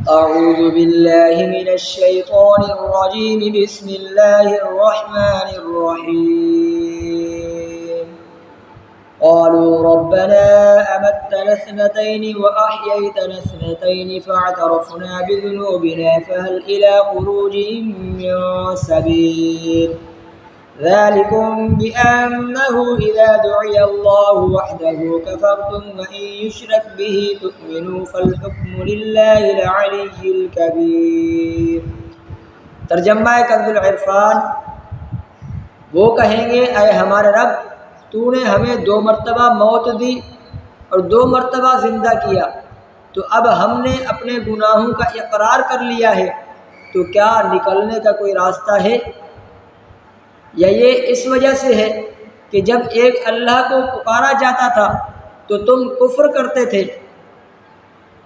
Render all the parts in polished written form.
أعوذ بالله من الشيطان الرجيم. بسم الله الرحمن الرحيم. قالوا ربنا أمتنا اثنتين وأحييتنا اثنتين فاعترفنا بذنوبنا فهل إلى خروج من سبيل. ذلكم بأنه إذا دعي الله وحده كفرتم وإن يشرك به تؤمنوا فالحكم لله العلي الكبير. ترجمہ کنز العرفان. وہ کہیں گے اے ہمارے رب، تو نے ہمیں 2 مرتبہ موت دی اور 2 مرتبہ زندہ کیا، تو اب ہم نے اپنے گناہوں کا اقرار کر لیا ہے، تو کیا نکلنے کا کوئی راستہ ہے؟ یا یہ اس وجہ سے ہے کہ جب ایک اللہ کو پکارا جاتا تھا تو تم کفر کرتے تھے،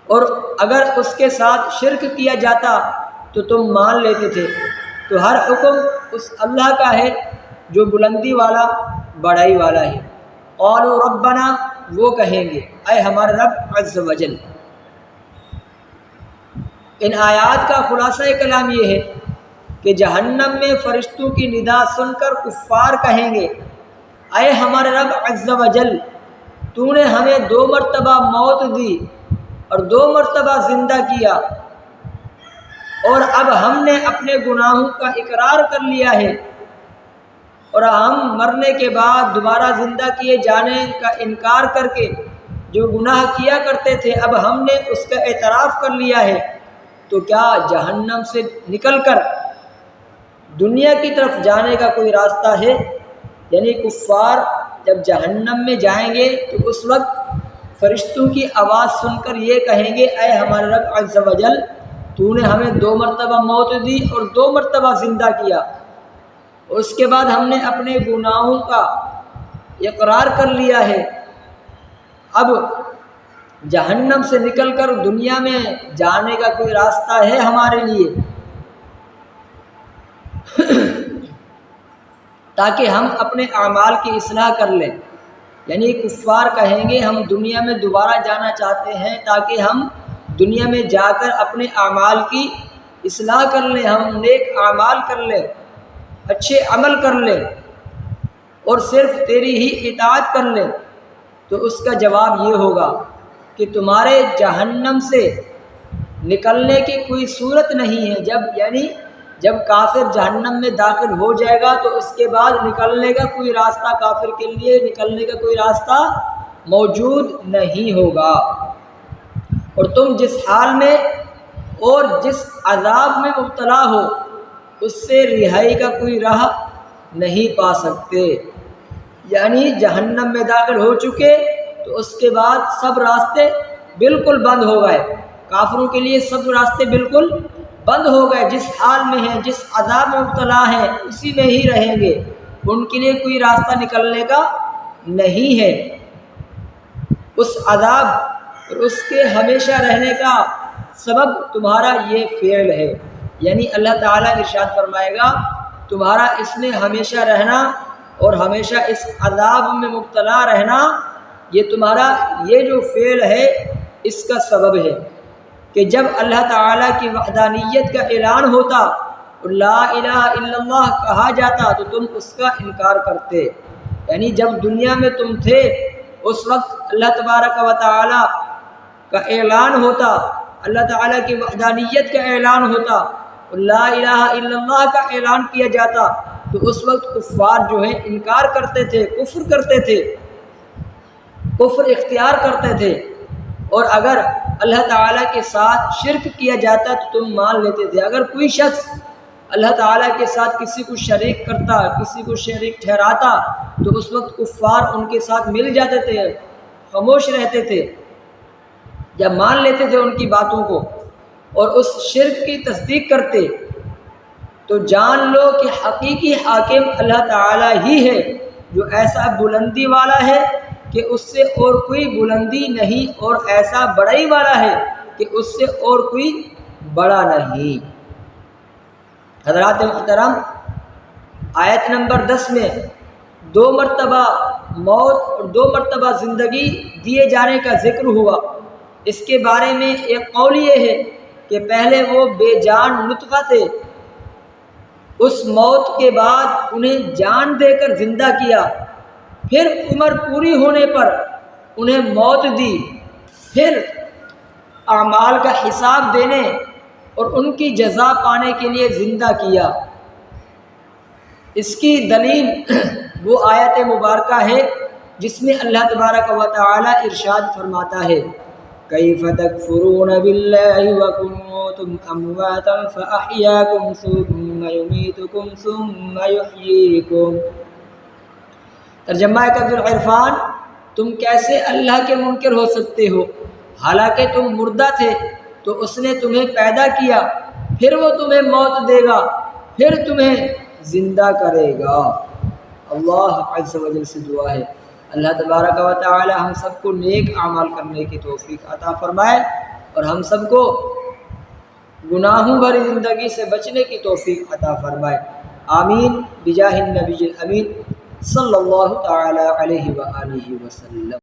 اور اگر اس کے ساتھ شرک کیا جاتا تو تم مان لیتے تھے. تو ہر حکم اس اللہ کا ہے جو بلندی والا، بڑائی والا ہے. قالوا ربنا، وہ کہیں گے اے ہمارے رب عز وجل. ان آیات کا خلاصہ کلام یہ ہے کہ جہنم میں فرشتوں کی ندا سن کر کفار کہیں گے اے ہمارے رب عز وجل، تو نے ہمیں 2 مرتبہ موت دی اور 2 مرتبہ زندہ کیا، اور اب ہم نے اپنے گناہوں کا اقرار کر لیا ہے، اور ہم مرنے کے بعد دوبارہ زندہ کیے جانے کا انکار کر کے جو گناہ کیا کرتے تھے اب ہم نے اس کا اعتراف کر لیا ہے. تو کیا جہنم سے نکل کر دنیا کی طرف جانے کا کوئی راستہ ہے؟ یعنی کفار جب جہنم میں جائیں گے تو اس وقت فرشتوں کی آواز سن کر یہ کہیں گے اے ہمارے رب عز وجل، تو نے ہمیں 2 مرتبہ موت دی اور 2 مرتبہ زندہ کیا، اس کے بعد ہم نے اپنے گناہوں کا اقرار کر لیا ہے، اب جہنم سے نکل کر دنیا میں جانے کا کوئی راستہ ہے ہمارے لیے تاکہ ہم اپنے اعمال کی اصلاح کر لیں. یعنی کفار کہیں گے ہم دنیا میں دوبارہ جانا چاہتے ہیں تاکہ ہم دنیا میں جا کر اپنے اعمال کی اصلاح کر لیں، ہم نیک اعمال کر لیں، اچھے عمل کر لیں اور صرف تیری ہی اطاعت کر لیں. تو اس کا جواب یہ ہوگا کہ تمہارے جہنم سے نکلنے کی کوئی صورت نہیں ہے. جب کافر جہنم میں داخل ہو جائے گا تو اس کے بعد نکلنے کا کوئی راستہ، کافر کے لیے نکلنے کا کوئی راستہ موجود نہیں ہوگا. اور تم جس حال میں اور جس عذاب میں مبتلا ہو اس سے رہائی کا کوئی راہ نہیں پا سکتے. یعنی جہنم میں داخل ہو چکے تو اس کے بعد سب راستے بالکل بند ہو گئے. کافروں کے لیے سب راستے بالکل بند ہو گئے. جس حال میں ہیں، جس عذاب میں مبتلا ہیں اسی میں ہی رہیں گے، ان کے لیے کوئی راستہ نکلنے کا نہیں ہے. اس عذاب اور اس کے ہمیشہ رہنے کا سبب تمہارا یہ فعل ہے. یعنی اللہ تعالیٰ ارشاد فرمائے گا تمہارا اس میں ہمیشہ رہنا اور ہمیشہ اس عذاب میں مبتلا رہنا یہ تمہارا یہ جو فعل ہے اس کا سبب ہے کہ جب اللہ تعالیٰ کی وحدانیت کا اعلان ہوتا اور لا الہ الا اللہ کہا جاتا تو تم اس کا انکار کرتے. یعنی جب دنیا میں تم تھے اس وقت اللہ تبارک و تعالیٰ کا اعلان ہوتا، اللہ تعالیٰ کی وحدانیت کا اعلان ہوتا اور لا الہ الا اللہ کا اعلان کیا جاتا تو اس وقت کفار جو ہیں انکار کرتے تھے، کفر کرتے تھے، کفر اختیار کرتے تھے. اور اگر اللہ تعالیٰ کے ساتھ شرک کیا جاتا تو تم مان لیتے تھے. اگر کوئی شخص اللہ تعالیٰ کے ساتھ کسی کو شریک کرتا، کسی کو شریک ٹھہراتا تو اس وقت کفار ان کے ساتھ مل جاتے تھے، خاموش رہتے تھے یا مان لیتے تھے ان کی باتوں کو اور اس شرک کی تصدیق کرتے. تو جان لو کہ حقیقی حاکم اللہ تعالیٰ ہی ہے جو ایسا بلندی والا ہے کہ اس سے اور کوئی بلندی نہیں، اور ایسا بڑائی والا ہے کہ اس سے اور کوئی بڑا نہیں. حضرات محترم، آیت نمبر 10 میں 2 مرتبہ موت اور 2 مرتبہ زندگی دیے جانے کا ذکر ہوا. اس کے بارے میں ایک قول یہ ہے کہ پہلے وہ بے جان نطفہ تھے، اس موت کے بعد انہیں جان دے کر زندہ کیا، پھر عمر پوری ہونے پر انہیں موت دی، پھر اعمال کا حساب دینے اور ان کی جزا پانے کے لیے زندہ کیا۔ اس کی دلیل وہ آیت مبارکہ ہے جس میں اللہ تبارک و تعالی ارشاد فرماتا ہے کیف تکفرون باللہ وکنتم امواتا فاحیاکم ثم یمیتکم ثم یحییکم۔ ترجمہ کنز العرفان، تم کیسے اللہ کے منکر ہو سکتے ہو، حالانکہ تم مردہ تھے تو اس نے تمہیں پیدا کیا، پھر وہ تمہیں موت دے گا، پھر تمہیں زندہ کرے گا۔ اللہ عز و جل سے دعا ہے اللہ تبارک و تعالی ہم سب کو نیک اعمال کرنے کی توفیق عطا فرمائے اور ہم سب کو گناہوں بھری زندگی سے بچنے کی توفیق عطا فرمائے، آمین بجاہ النبی الامین صلی اللہ تعالی علیہ وآلہ وسلم۔